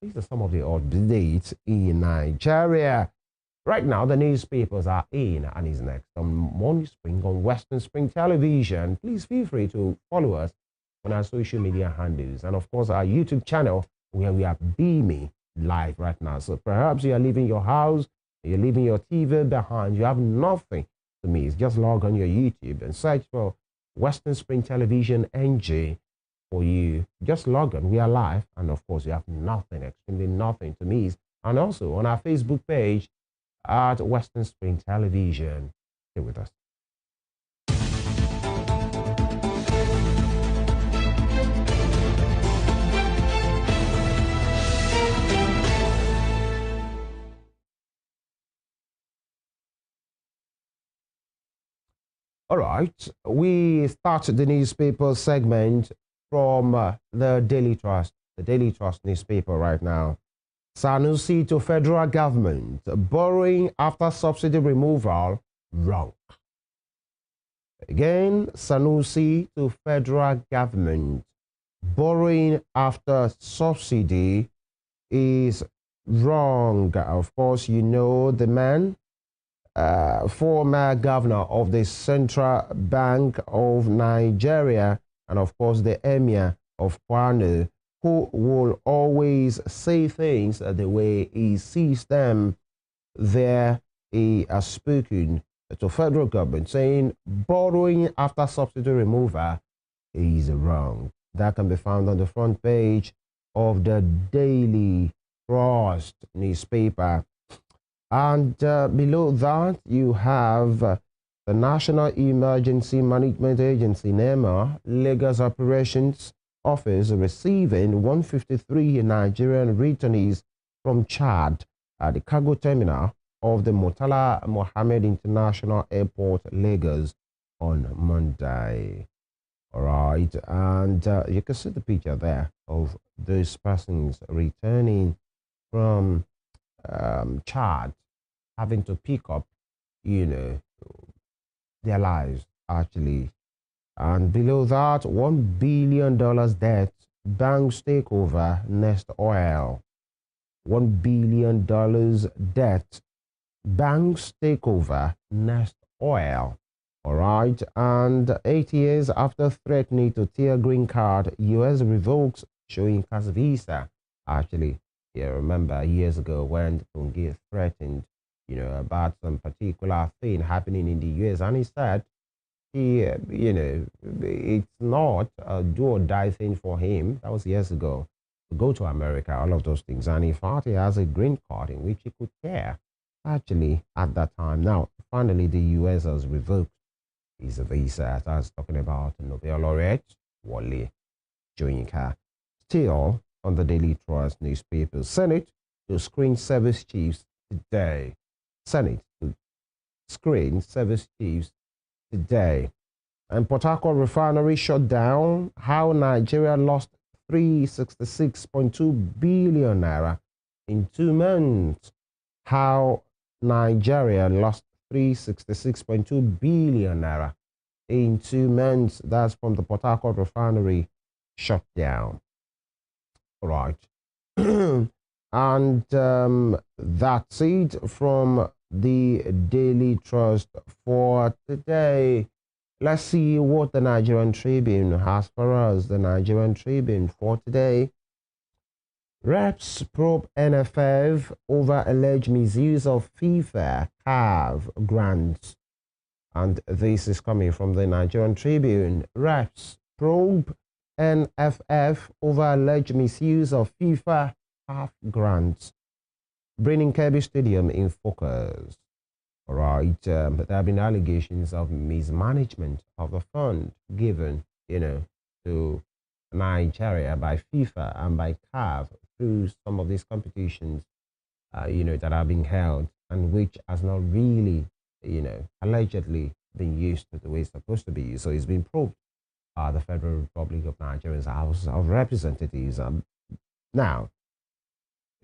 These are some of the updates in Nigeria. Right now, the newspapers are in and is next on Morning Spring on Western Spring Television. Please feel free to follow us on our social media handles and, of course, our YouTube channel where we are beaming live right now. So perhaps you are leaving your house, you're leaving your TV behind, you have nothing to miss. Just log on your YouTube and search for Western Spring Television NG for you. Just log on. We are live. And of course, you have nothing, extremely nothing to miss. And also on our Facebook page at Western Spring Television. Stay with us. All right, we start the newspaper segment from the Daily Trust newspaper right now. Sanusi to federal government, borrowing after subsidy removal, wrong. Again, Sanusi to federal government, borrowing after subsidy is wrong. Of course, you know the man, former governor of the Central Bank of Nigeria, and of course the emir of Kwano, who will always say things the way he sees them. There he has spoken to federal government saying borrowing after subsidy removal is wrong. That can be found on the front page of the Daily Trust newspaper. And below that, you have the National Emergency Management Agency, NEMA, Lagos Operations Office receiving 153 Nigerian returnees from Chad at the cargo terminal of the Murtala Mohammed International Airport, Lagos, on Monday. All right, and you can see the picture there of those persons returning from Chad, having to pick up, their lives actually. And below that, $1 billion debt, banks take over, Nest Oil. $1 billion debt, banks take over, Nest Oil. All right, and 8 years after threatening to tear green card, US revokes showing cast visa. Actually, yeah, remember years ago when Tungi threatened, about some particular thing happening in the US, and he said, it's not a do or die thing for him. That was years ago. To go to America, all of those things. And in fact, he has a green card in which he could care, actually, at that time. Now, finally, the US has revoked his visa. I was talking about Nobel laureate Wale Soyinka. Still on the Daily Trust newspaper, Senate to screen service chiefs today. Senate to screen service chiefs today. And Port Harcourt refinery shut down. How Nigeria lost 366.2 billion naira in 2 months. How Nigeria lost 366.2 billion naira in 2 months. That's from the Port Harcourt refinery shut down. All right. And that's it from the Daily Trust for today. Let's see what the Nigerian Tribune has for us. The Nigerian Tribune for today. Reps probe NFF over alleged misuse of FIFA CAF grants. And this is coming from the Nigerian Tribune. Reps probe NFF over alleged misuse of FIFA CAF grants, bringing Kirby Stadium in focus. All right, but there have been allegations of mismanagement of the fund given, to Nigeria by FIFA and by CAF through some of these competitions, that are being held and which has not really, allegedly been used the way it's supposed to be used. So it's been probed the Federal Republic of Nigeria's House of Representatives. Now,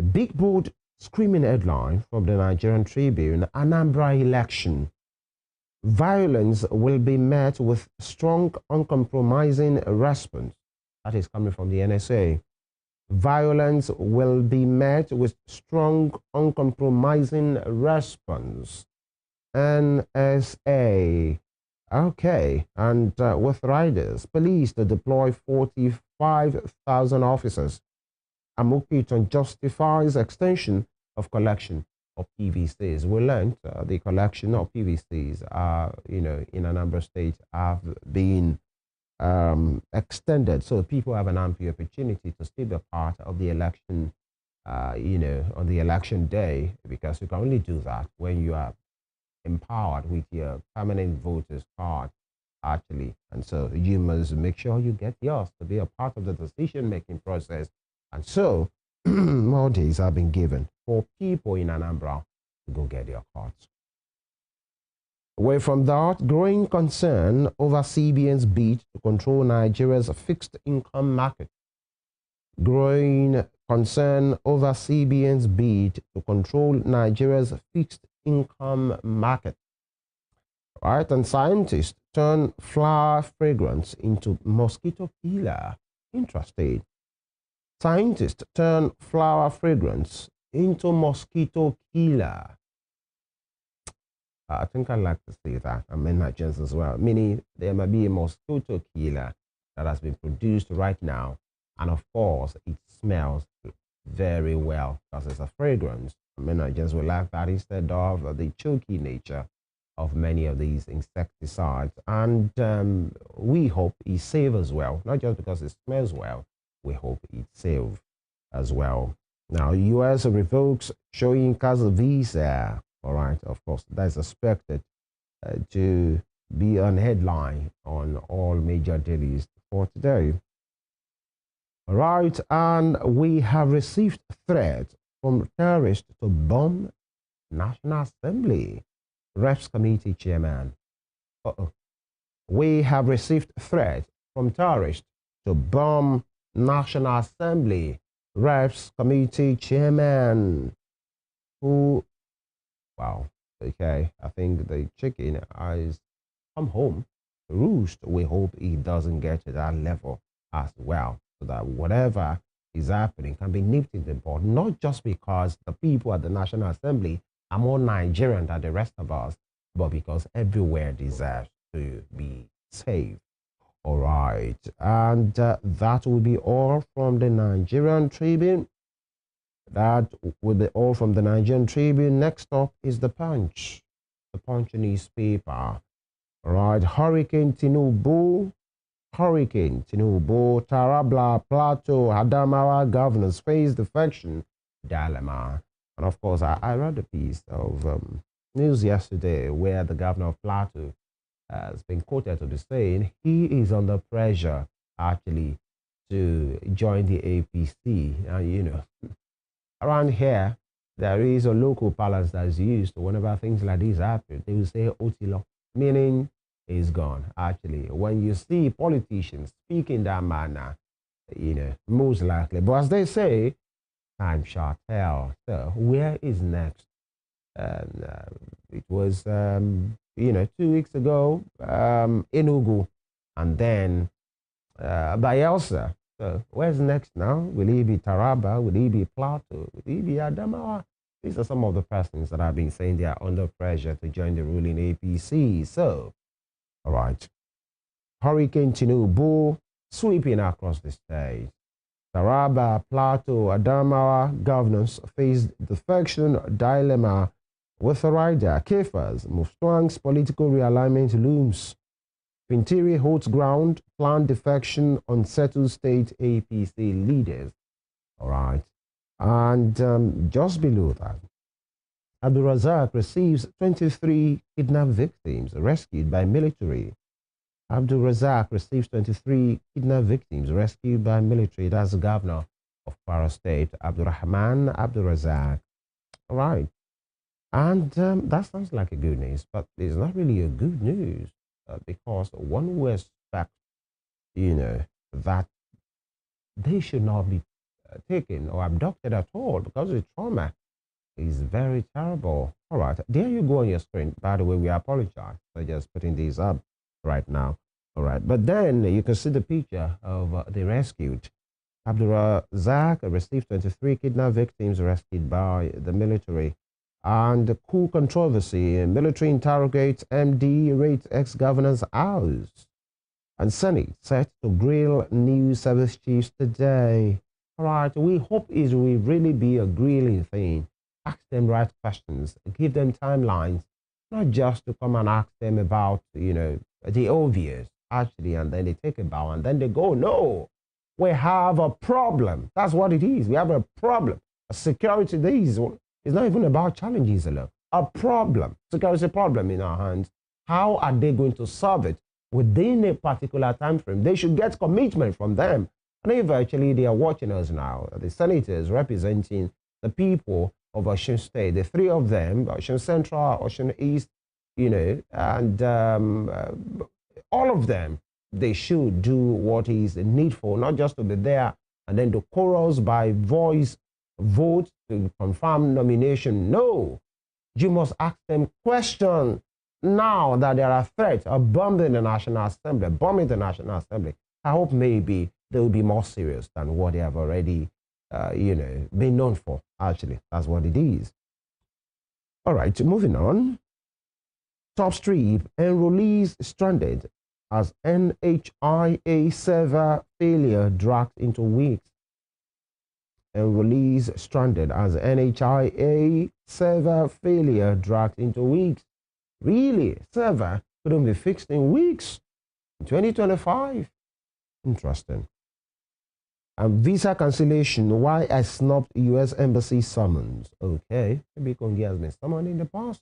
a big bold screaming headline from the Nigerian Tribune: Anambra election. Violence will be met with strong, uncompromising response. That is coming from the NSA. Violence will be met with strong, uncompromising response. NSA. Okay, and with riders, police to deploy 45,000 officers. Amukiton justifies extension of collection of PVCs. We learned the collection of PVCs, in a number of states have been extended, so people have an ample opportunity to still be part of the election, on the election day, because you can only do that when you are empowered with your permanent voters card, actually. And so you must make sure you get yours to be a part of the decision-making process. And so more days have been given for people in Anambra to go get their cards. Away from that, growing concern over CBN's bid to control Nigeria's fixed income market. Growing concern over CBN's bid to control Nigeria's fixed income market. Right, and scientists turn flower fragrance into mosquito killer. Interesting. Scientists turn flower fragrance into mosquito killer. I think I like to say that. I'm in Nigerians as well. Meaning there might be a mosquito killer that has been produced right now. And of course, it smells very well because it's a fragrance. Many Nigerians will like that instead of the choky nature of many of these insecticides. And we hope it's safe as well, not just because it smells well. We hope it's safe as well. Now, U.S. revokes showing Casa visa. All right, of course, that's expected to be a headline on all major dailies for today. All right, and we have received threats from terrorists to bomb National Assembly. Reps Committee Chairman. We have received threats from terrorists to bomb National Assembly. Reps Committee Chairman. Who, wow, okay, I think the chicken has come home to roost. We hope it doesn't get to that level as well, so that whatever is happening can be nipped in the bud, not just because the people at the National Assembly are more Nigerian than the rest of us, but because everywhere deserves to be safe. All right, and that will be all from the Nigerian Tribune. That will be all from the Nigerian Tribune. Next up is the Punch newspaper. All right, Hurricane Tinubu, Tarabla, Plateau, Adamawa governors face defection dilemma. And of course, I read a piece of news yesterday where the governor of Plateau has been quoted to be saying he is under pressure actually to join the APC. Around here, there is a local parlance that is used whenever things like this happen. They will say Otilo, meaning is gone. Actually, when you see politicians speak in that manner, most likely. But as they say, time shall tell. So where is next? It was, 2 weeks ago, Enugu, and then Bayelsa. So where's next now? Will it be Taraba? Will it be Plateau? Will it be Adamawa? These are some of the persons that have been saying they are under pressure to join the ruling APC. So, all right. Hurricane Tinubu sweeping across the state. Taraba, Plateau, Adamawa governors face defection dilemma with the rider. Kefas, Mustang's political realignment looms. Fintiri holds ground, planned defection, unsettled state APC leaders. All right. And just below that, Abdul Razak receives 23 kidnapped victims rescued by military. Abdul Razak receives 23 kidnapped victims rescued by military. That's the governor of Kwara State, Abdul Rahman Abdul Razak. All right. And that sounds like a good news, but it's not really a good news because one would expect, that they should not be taken or abducted at all because the trauma is very terrible. All right. There you go on your screen. By the way, we apologize for just putting these up right now. All right. But then you can see the picture of the rescued. Abdulrazak received 23 kidnap victims rescued by the military. And the coup controversy, military interrogates MD, rates ex-governor's house. And Senate set to grill new service chiefs today. All right, we hope it will really be a grilling thing. Ask them right questions, give them timelines, not just to come and ask them about, the obvious, actually, and then they take a bow and then they go, no, we have a problem. That's what it is. We have a problem. A security, this is not even about challenges alone. A problem, security problem in our hands. How are they going to solve it within a particular time frame? They should get commitment from them. And if actually they are watching us now, the senators representing the people of Osun State, the three of them, Osun Central, Osun East, and all of them, they should do what is needful, not just to be there and then to chorus by voice vote to confirm nomination. No, you must ask them questions now that there are threats of bombing the National Assembly. I hope maybe they will be more serious than what they have already, been known for. Actually, that's what it is. All right, moving on. Top strip, enrollees stranded as NHIA server failure dragged into weeks. Enrollees stranded as NHIA server failure dragged into weeks. Really? Server couldn't be fixed in weeks? 2025? Interesting. And visa cancellation, why I snubbed U.S. Embassy summons. Okay, maybe Kongi has been summoned in the past.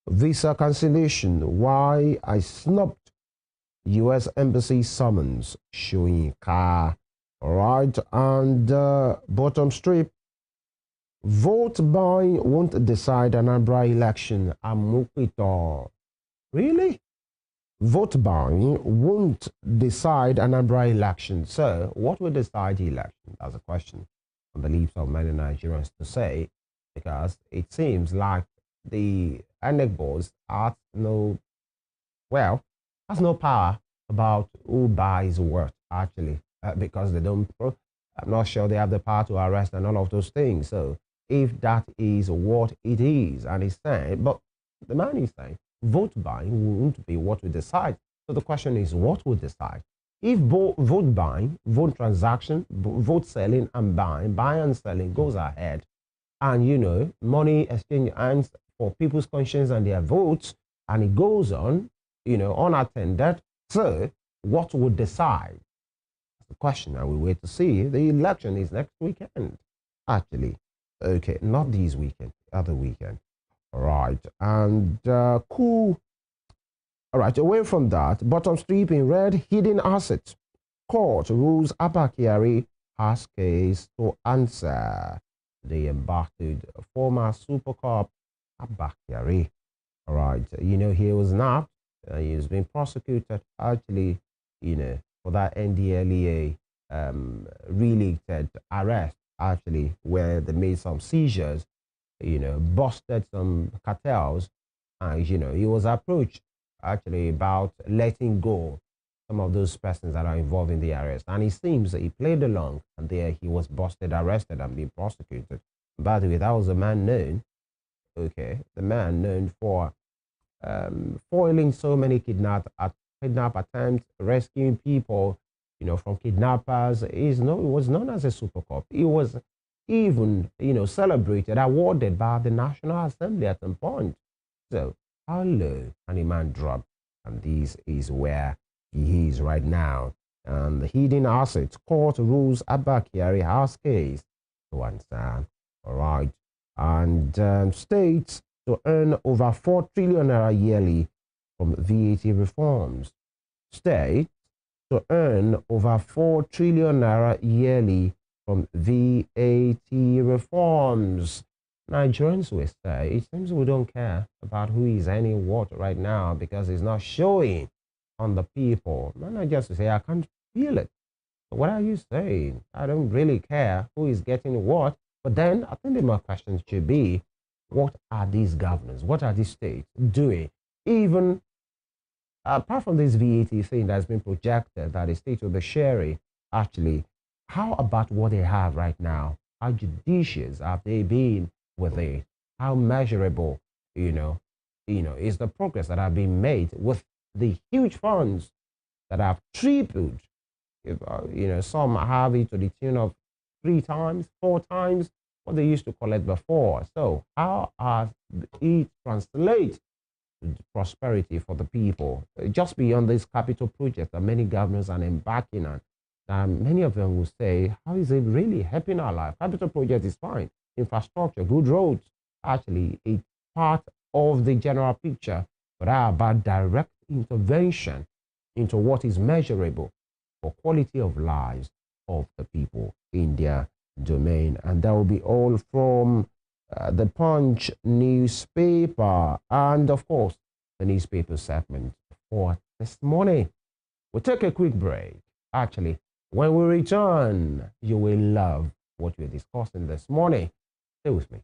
Visa cancellation, why I snubbed U.S. Embassy summons. Showing car. All right, and bottom strip. Vote buying won't decide Anambra election. Amukito. Really? Vote buying won't decide Anambra election. So, what will decide the election? That's a question on the lips of many Nigerians to say, because it seems like the INEC boards has no power about who buys what, actually, because they don't. I'm not sure they have the power to arrest and all of those things. So, if that is what it is, and he's saying, but the man is saying, vote buying won't be what we decide. So the question is, what will decide? If vote buying, vote transaction, vote selling and buying and selling goes ahead, and money exchange hands for people's conscience and their votes, and it goes on, unattended. So what would decide? That's the question, and we wait to see. The election is next weekend, actually. Okay, not this weekend, other weekend. All right, and cool. All right, away from that, bottom strip in red, hidden assets. Court rules Abba Kyari has case to answer. The embarked former Super Cup Abba Kyari. All right, he was nabbed. He's been prosecuted, actually, for that NDLEA related arrest, actually, where they made some seizures, busted some cartels, and, he was approached, actually, about letting go some of those persons that are involved in the arrest. And it seems that he played along, and there he was busted, arrested, and being prosecuted. By the way, that was a man known, the man known for foiling so many kidnap attempts, rescuing people, from kidnappers. He was known as a super cop. He was even, celebrated, awarded by the National Assembly at some point. So, how low can a man drop? And this is where he is right now. And the hidden assets, court rules Abba Kyari house case to answer. All right. And states to earn over 4 trillion naira yearly from VAT reforms. States to earn over 4 trillion naira yearly from VAT reforms. Nigerians will say, it seems we don't care about who is earning what right now because it's not showing on the people. Managers will say, I can't feel it. What are you saying? I don't really care who is getting what. But then I think the more questions should be, what are these governors? What are these states doing? Even apart from this VAT thing that's been projected that the state will be sharing, actually, how about what they have right now? How judicious have they been with it? How measurable, is the progress that have been made with the huge funds that have tripled? If, some have it to the tune of 3 times, 4 times what they used to collect before. So how has it translate to prosperity for the people? Just beyond this capital project that many governors are embarking on, many of them will say, how is it really helping our life? Capital project is fine. Infrastructure, good roads, actually, it's part of the general picture, but how about direct intervention into what is measurable for quality of lives of the people in their domain? And that will be all from the Punch newspaper and, of course, the newspaper segment for this morning. We'll take a quick break. Actually, when we return, you will love what we're discussing this morning. Stay with me.